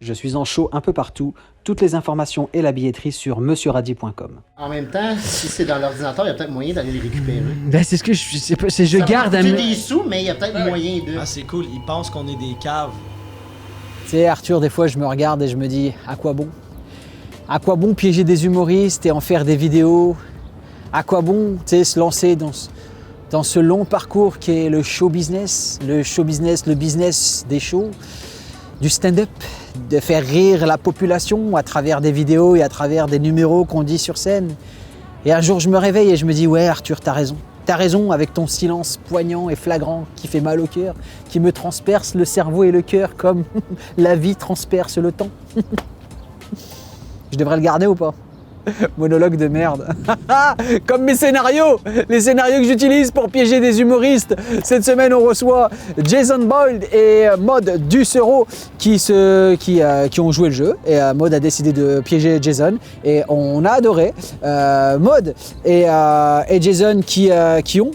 Je suis en show un peu partout. Toutes les informations et la billetterie sur monsieurradi.com. En même temps, si c'est dans l'ordinateur, il y a peut-être moyen d'aller les récupérer. Ben c'est ce que je garde Ça va coûter des sous, mais il y a peut-être moyen de... Ah, c'est cool, ils pensent qu'on est des caves. Tu sais, Arthur, des fois je me regarde et je me dis, à quoi bon? À quoi bon piéger des humoristes et en faire des vidéos? À quoi bon, tu sais, se lancer dans ce long parcours qui est le show business, le business des shows, du stand-up, de faire rire la population à travers des vidéos et à travers des numéros qu'on dit sur scène. Et un jour, je me réveille et je me dis, ouais, Arthur, t'as raison. T'as raison avec ton silence poignant et flagrant qui fait mal au cœur, qui me transperce le cerveau et le cœur comme la vie transperce le temps. Je devrais le garder ou pas? Monologue de merde. Comme mes scénarios, les scénarios que j'utilise pour piéger des humoristes. Cette semaine, on reçoit Jason Boyd et Maud Ducereau qui ont joué le jeu. Et Maud a décidé de piéger Jason. Et on a adoré. Maud et Jason qui ont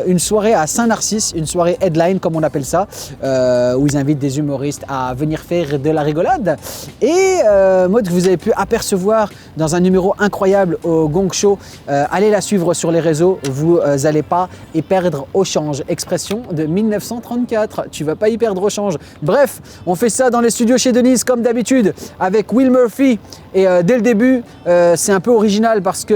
une soirée à Saint-Narcisse, une soirée headline comme on appelle ça, où ils invitent des humoristes à venir faire de la rigolade. Et Maud, que vous avez pu apercevoir dans un numéro incroyable au Gong Show. Allez la suivre sur les réseaux, vous n'allez pas y perdre au change. Expression de 1934, tu vas pas y perdre au change. Bref, on fait ça dans les studios chez Denise comme d'habitude avec Will Murphy. Et dès le début, c'est un peu original parce que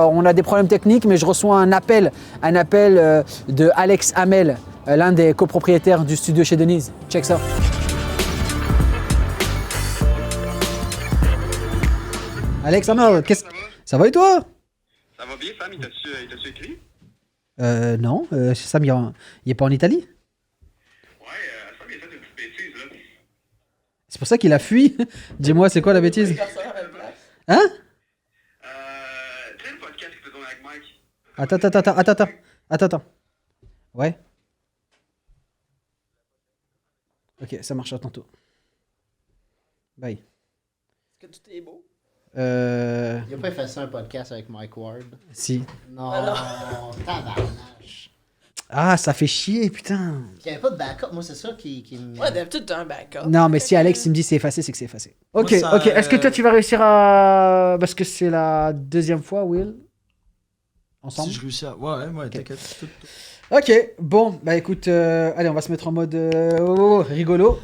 on a des problèmes techniques, mais je reçois un appel de Alex Hamel, l'un des copropriétaires du studio chez Denise. Check ça. Alex Hamel, ça va et toi? Ça va bien, Sam? Il t'a-tu écrit? Non, Sam, il est pas en Italie? Ouais, Sam, il a fait une petite bêtise, là. C'est pour ça qu'il a fui. Dis-moi, c'est quoi la bêtise? Hein? Tu sais le podcast que tu tournes avec Mike? Attends. Ouais? Ok, ça marche à tantôt. Bye. Est-ce que tout est beau? Il a pas fait ça un podcast avec Mike Ward. Si. Non, tabarnache. Ah, ça fait chier, putain. Il n'y avait pas de backup, moi c'est ça qui me... Ouais, d'habitude t'as un backup. Non, mais si Alex il me dit c'est effacé, c'est que c'est effacé. Ok, Moi, ça, ok. Est-ce que toi tu vas réussir à... Parce que c'est la deuxième fois, Will? Ensemble? Si je réussis à... Ouais, t'inquiète. Tout. Ok, bon, bah écoute, allez, on va se mettre en mode rigolo.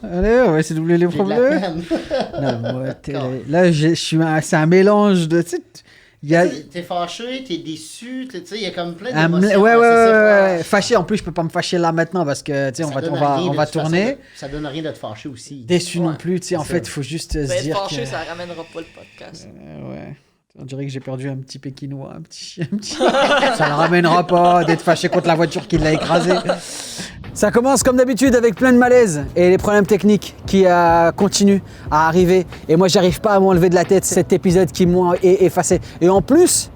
Allez, on va essayer d'oublier les J'ai de la problèmes. peine. Non, moi, là, c'est un mélange de... Il y a... T'es fâché, t'es déçu, tu sais, il y a comme plein Ouais, d'émotions. ouais. Fâché, en plus, je peux pas me fâcher là maintenant parce que, tu sais, on va tourner. Ça donne rien de te fâcher aussi. Déçu non Ouais, plus, tu sais, en fait, il faut juste se Ben, être dire fâché, que... ça ramènera pas le podcast. Ouais. On dirait que j'ai perdu un petit pékinois, un petit chien. Ça le ramènera pas d'être fâché contre la voiture qui l'a écrasé. Ça commence comme d'habitude avec plein de malaise et les problèmes techniques qui continuent à arriver. Et moi, j'arrive pas à m'enlever de la tête cet épisode qui m'ont effacé. Et en plus,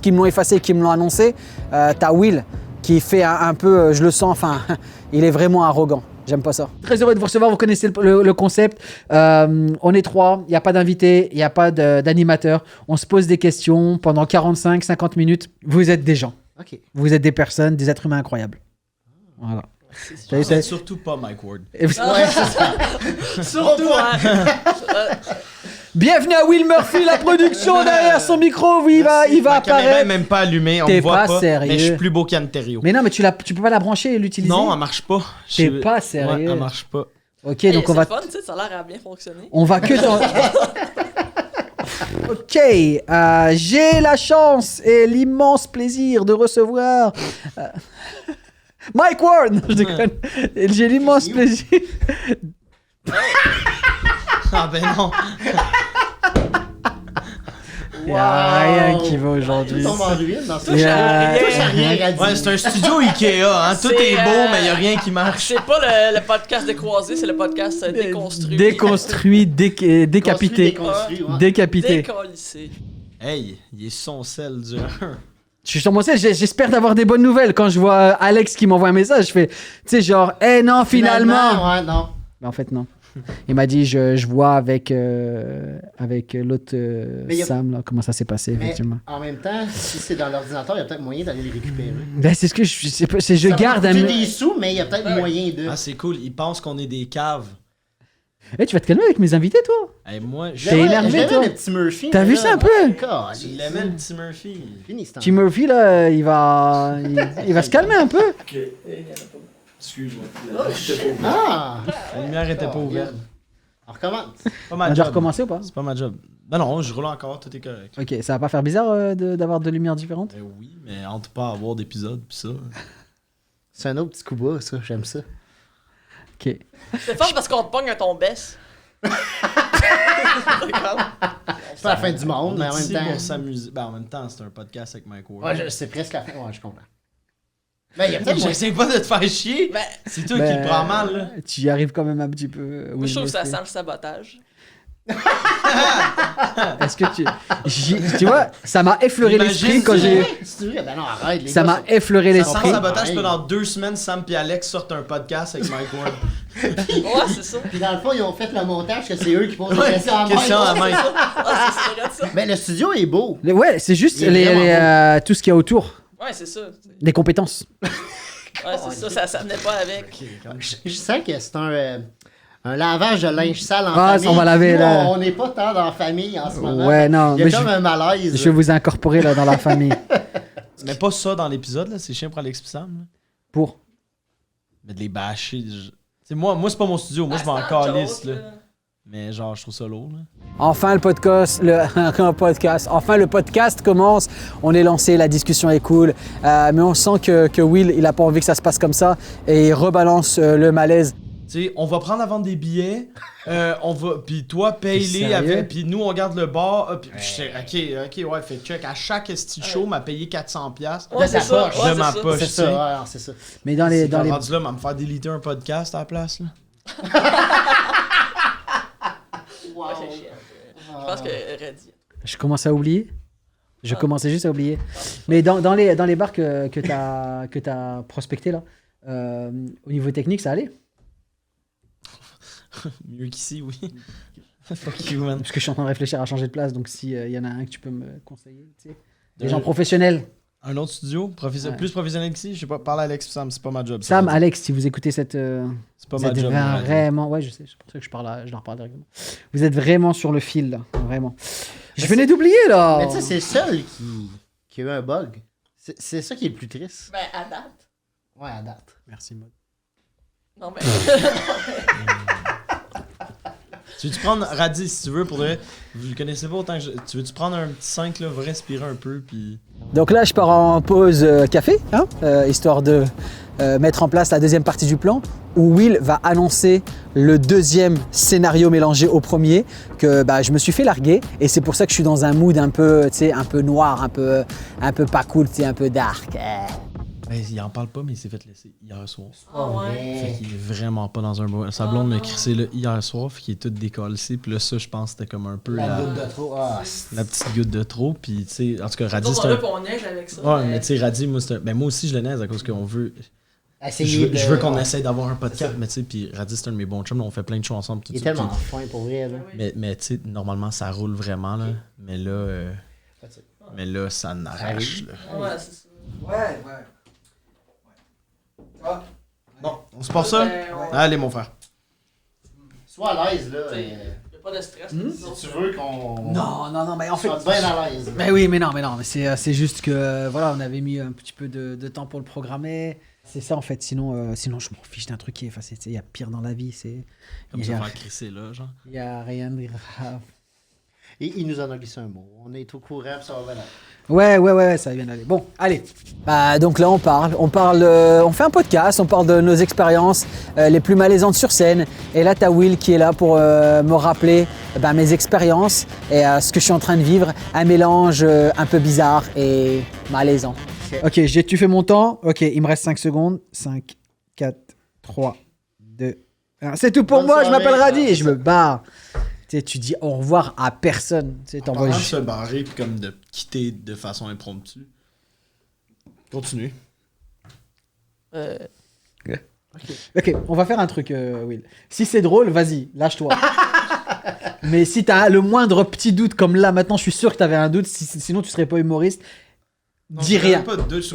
qui me l'ont effacé, qui me l'ont annoncé, t'as Will qui fait un peu, je le sens, enfin, il est vraiment arrogant. J'aime pas ça. Très heureux de vous recevoir, vous connaissez le concept. On est trois, il n'y a pas d'invité, il n'y a pas d'animateur. On se pose des questions pendant 45-50 minutes. Vous êtes des gens. Ok. Vous êtes des personnes, des êtres humains incroyables. Voilà. C'est surtout pas Mike Ward. Et vous- Ouais, c'est ça. Surtout, hein. Bienvenue à Will Murphy, la production derrière son micro. Oui, il va Ma caméra est apparaître. même pas allumée, on T'es me voit pas pas. sérieux. Mais je suis plus beau qu'Anterio. Mais non, mais tu peux pas la brancher et l'utiliser. Non, elle marche pas. T'es pas sérieux. Ouais, elle marche pas. Ok, Hey, donc on c'est va. fun, tu sais, ça a l'air à bien fonctionner. On va que dans... Ok, j'ai la chance et l'immense plaisir de recevoir Mike Ward. Non, je déconne. J'ai l'immense plaisir. Ah ben non. Il n'y a rien qui va aujourd'hui. Il tombe en ruine dans ça. Il y a- Touche à rien, Radis. Ouais, c'est un studio Ikea, hein. Tout C'est, est beau, mais y a rien qui marche. C'est pas le podcast décroisé, c'est le podcast déconstruit. Déconstruit, décapité. Déconstruit, ouais. Décapité. Décollissé. Hey, il est son sel du 1. Je suis sur mon sel, j'espère d'avoir des bonnes nouvelles. Quand je vois Alex qui m'envoie un message, je fais, tu sais, genre, eh non, finalement. Ouais, non. Mais en fait, non. Il m'a dit, je vois avec l'autre Mais y a- Sam, là, comment ça s'est passé, Mais effectivement. en même temps, si c'est dans l'ordinateur, il y a peut-être moyen d'aller les récupérer. Ben, c'est ce que je Ça va garde coûter un... des sous, mais il y a peut-être moyen de... Ah, c'est cool, ils pensent qu'on est des caves. Eh, tu vas te calmer avec mes invités, toi? Hey, moi, T'es énervé, toi? le petit Murphy. T'as vu ça un peu? Je l'aimais, le petit Murphy. Fini ce temps. Tim Murphy, là, il va se calmer un peu. Excuse-moi. Ah! La lumière était pas ouverte. On recommence. Pas On ma a déjà job. recommencé ou pas? C'est pas ma job. Ben non, je roule encore, tout est correct. Ok, ça va pas faire bizarre d'avoir deux lumières différentes? Ben oui, mais entre pas avoir d'épisode pis ça. C'est un autre petit coup bas, ça. J'aime ça. Ok. C'est fort parce qu'on te pogne à ton baisse. C'est pas la fin du monde, mais en même ici temps. pour s'amuser. Ben en même temps, c'est un podcast avec Mike Ward. Ouais, c'est presque la fin. Ouais, je comprends. Ben, il y a peut-être. J'essaie pas de te faire chier. Ben, C'est toi qui le prends mal, là. Tu y arrives quand même un petit peu. moi, je trouve que ça sent le sabotage. Est-ce que tu vois, ça m'a effleuré l'esprit quand j'ai. C'est vrai? Ben non, arrête. Les Ça gars, m'a effleuré Sans l'esprit. sabotage, que dans 2 semaines, Sam et Alex sortent un podcast avec Mike Ward. Ouais, c'est ça. Puis dans le fond, ils ont fait le montage que c'est eux qui posent Ouais, les questions à question à Mike. Mike. Ah, c'est regarde ça. Mais le studio est beau. Ouais, c'est juste Il est vraiment tout ce qu'il y a autour, Ouais, c'est ça. des compétences. Ouais, c'est ça. Ça venait pas avec. Je sens que c'est un lavage de linge sale en Ah, famille. ça, on va laver, Nous, là. On n'est pas tant dans la famille en ce moment. Ouais, non, Il y a mais comme un malaise. je vais vous incorporer là dans la famille. Mais pas ça dans l'épisode, là. C'est chiant pour Alex pis Sam, là. Pour. Mais de les bâcher. C'est moi, c'est pas mon studio. Moi, je vais en calisse, là. Mais genre, je trouve ça lourd, là. Enfin le podcast, Enfin le podcast commence. On est lancé, la discussion est cool, mais on sent que Will, il a pas envie que ça se passe comme ça et il rebalance le malaise. Tu sais, on va prendre la vente des billets, puis toi, paye-les, Sérieux? avec, puis nous, on garde le bar, puis ok, ouais, fait check, à chaque esti show, m'a payé 400$. Ouais, c'est ça. poche. Ouais, De ma c'est ça. poche. C'est je sais. ça, ouais, c'est ça. Mais dans les Rendu là, m'a me faire déliter un podcast à la place, là. Ouais, c'est chiant. Je pense que Reddy. je commençais à oublier. Je commençais juste à oublier. Mais dans les bars que t'as prospecté là, au niveau technique, ça allait? Mieux qu'ici, oui. Fuck you, man. Parce que je suis en train de réfléchir à changer de place, donc si y en a un que tu peux me conseiller, tu sais. Des gens professionnels. Un autre studio, Ouais. plus professionnel qu'ici, je sais pas, parler à Alex pis Sam, c'est pas ma job. Sam, ça. Alex, si vous écoutez cette... C'est pas vous ma êtes job. moi, vraiment... Ouais, je sais, c'est pour ça que je leur parle directement. Vous êtes vraiment sur le fil, là. Vraiment. Je venais d'oublier, là. Mais tu sais, c'est le seul qui a eu un bug. C'est ça qui est le plus triste. Ben, à date. Ouais, à date. Merci, Maud. Non, mais. Tu veux-tu prendre Radis si tu veux pour vrai? Vous le connaissez pas autant que je. Tu veux-tu prendre un petit 5 là, va respirer un peu puis. Donc là, je pars en pause café, hein, histoire de mettre en place la deuxième partie du plan, où Will va annoncer le deuxième scénario mélangé au premier, que bah, je me suis fait larguer, et c'est pour ça que je suis dans un mood un peu, tu sais, un peu noir, un peu pas cool, tu sais, un peu dark. Ben, il en parle pas, mais il s'est fait laisser hier soir. Ah ouais. Fait qu'il est vraiment pas dans un bon. Sa blonde m'a crissé là hier soir, fait qu'il est tout décalcé. Puis là, ça, je pense que c'était comme un peu La goutte de trop. Ah, la petite goutte de trop. Puis, tu sais, en tout cas, Radis, Nous, c'est on un. a pour on neige avec ça. Ouais, mais tu sais, Radis, moi, c'est un. Ben, moi aussi, je le naise à cause qu'on veut. Je veux qu'on essaye d'avoir un podcast, mais tu sais, puis Radis, c'est un de mes bons chums, là, on fait plein de shows ensemble. Tout Il est ça, tellement puis- fin pour vrai, là. Mais tu sais, normalement, ça roule vraiment, là. Mais là, ça n'arrache, là. Ouais, c'est ça. Ouais. Bon, on se passe ça? Ben, on- Allez, mon frère. Sois à l'aise, là. Il n'y a pas de stress. Si tu veux qu'on. Non, mais en fait... Sois bien à l'aise. Mais oui, mais non, mais c'est juste que, voilà, on avait mis un petit peu de temps pour le programmer. C'est ça, en fait, sinon je m'en fiche d'un truc qui est effacé. Il y a pire dans la vie, c'est... Comme Il ça, y a- faire crisser là, genre. Il n'y a rien de grave. Et il nous en a glissé un mot. On est au courant, puis ça va bien. Ouais, ça va bien aller. Bon, allez. Bah, donc là, on fait un podcast, on parle de nos expériences les plus malaisantes sur scène. Et là, t'as Will qui est là pour me rappeler mes expériences et ce que je suis en train de vivre. Un mélange un peu bizarre et malaisant. Ok, tu fais mon temps. Ok, il me reste 5 secondes. 5, 4, 3, 2, 1. C'est tout pour Bonne moi, je soirée, m'appelle Radi ça, et je me barre. Tu sais, tu dis au revoir à personne. Tu sais, t'envoies Parlant de juste- se barrer puis comme de quitter de façon impromptue. Continue. Ok, on va faire un truc, Will. Si c'est drôle, vas-y, lâche-toi. Mais si t'as le moindre petit doute, comme là, maintenant, je suis sûr que t'avais un doute, sinon tu serais pas humoriste. Dis rien.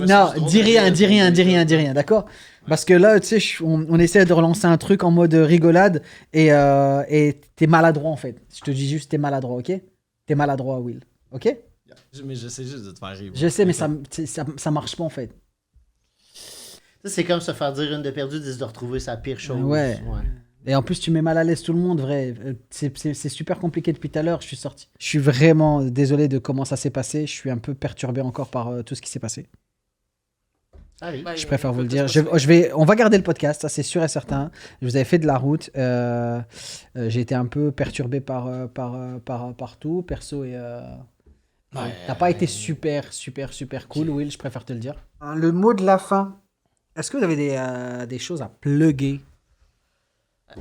Non, dis rien, d'accord? Parce que là, tu sais, on essaie de relancer un truc en mode rigolade et t'es maladroit en fait. Je te dis juste, t'es maladroit, ok? T'es maladroit, Will. Ok? Mais j'essaie juste de te faire rire. Je sais, mais ça marche pas en fait. Ça, c'est comme se faire dire une de perdue, 10 de retrouver sa pire chose. Ouais. Et en plus, tu mets mal à l'aise tout le monde, vrai. C'est super compliqué depuis tout à l'heure. Je suis sorti. Je suis vraiment désolé de comment ça s'est passé. Je suis un peu perturbé encore par tout ce qui s'est passé. Allez. Je préfère vous le dire. On va garder le podcast, ça c'est sûr et certain. Je vous avais fait de la route. J'ai été un peu perturbé par tout, perso et. T'as pas été super cool, Will. Je préfère te le dire. Le mot de la fin. Est-ce que vous avez des choses à plugger?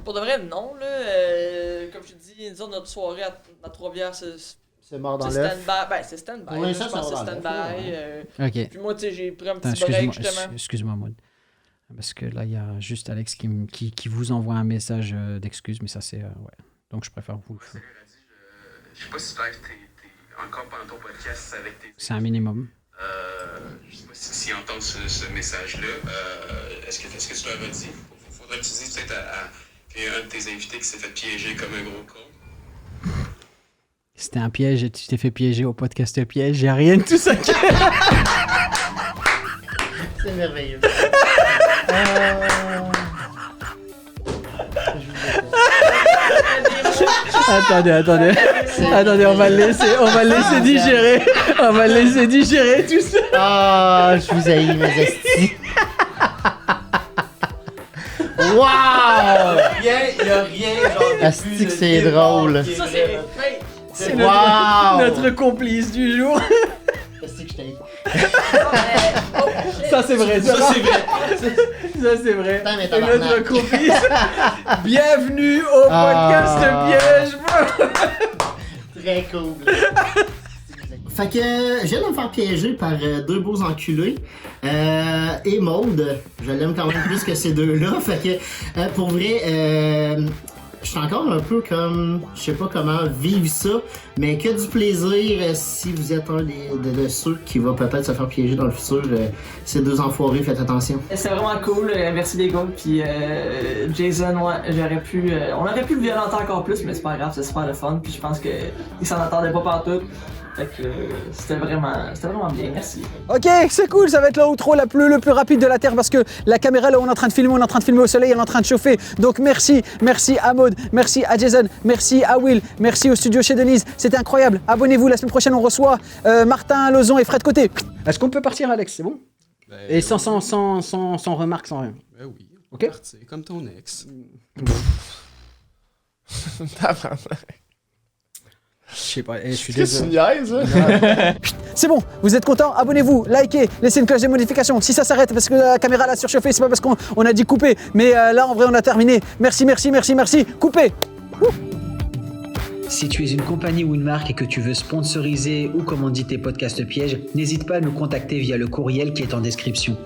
Pour de vrai, non, là. Comme je te dis, disons, notre soirée à Trois-Rivières, C'est mort dans c'est l'œuf. stand-by. Ben, c'est stand-by. Oui, là, ça, je pense que ça c'est va dans stand-by. Ok. Puis moi, tu sais, j'ai pris un Attends, petit break, justement. excuse-moi, Maud. Parce que là, il y a juste Alex qui vous envoie un message d'excuse, mais ça, c'est. Ouais. Donc, je préfère vous. Je sais pas si t'es encore pendant ton podcast avec tes. C'est un minimum. Je sais pas s'ils entendent ce message-là. Est-ce que tu leur as dit? Faudrait que tu dises peut-être qu'il y a un de tes invités qui s'est fait piéger comme un gros con. C'était un piège et tu t'es fait piéger au podcast piège. J'ai rien de tout ça. C'est merveilleux. Attendez, on va le laisser digérer. On va le laisser digérer tout ça. Ah, je vous haïs, mes estis. Waouh! Il y a rien, genre. Asti que c'est drôle. Ça, c'est. C'est Wow! notre complice du jour. Asti que je t'haïs. Ça, c'est vrai. Ça, c'est vrai. Putain, mais Et tabarnak. notre complice. Bienvenue au podcast piège. Très cool. Fait que je viens de me faire piéger par deux beaux enculés. Et Maude, je l'aime quand même plus que ces deux-là. Fait que pour vrai, je suis encore un peu comme, je sais pas comment vivre ça, mais que du plaisir si vous êtes un de ceux qui va peut-être se faire piéger dans le futur. Ces deux enfoirés, faites attention. C'est vraiment cool, merci les gars, puis Jason, ouais, on aurait pu le violenter encore plus, mais c'est pas grave, c'est super le fun, puis je pense qu'il s'en attendait pas partout. Fait que c'était vraiment bien, merci. Ok, c'est cool, ça va être l'outro le plus rapide de la Terre parce que la caméra là où on est en train de filmer, au soleil, on est en train de chauffer. Donc merci à Maud, merci à Jason, merci à Will, merci au studio chez Denise, c'était incroyable. Abonnez-vous, la semaine prochaine on reçoit Martin Lozon et Fred Côté. Est-ce qu'on peut partir Alex, c'est bon? Et sans remarque, sans rien. Ben oui, on Ok. partir comme ton ex. Je sais pas, je suis Qu'est-ce que tu désolé. niaises, hein? C'est bon, vous êtes contents? Abonnez-vous, likez, laissez une cloche de modification. Si ça s'arrête parce que la caméra l'a surchauffé, c'est pas parce qu'on a dit couper. Mais là, en vrai, on a terminé. Merci. Coupez. Si tu es une compagnie ou une marque et que tu veux sponsoriser ou commanditer Podcast Piège, n'hésite pas à nous contacter via le courriel qui est en description.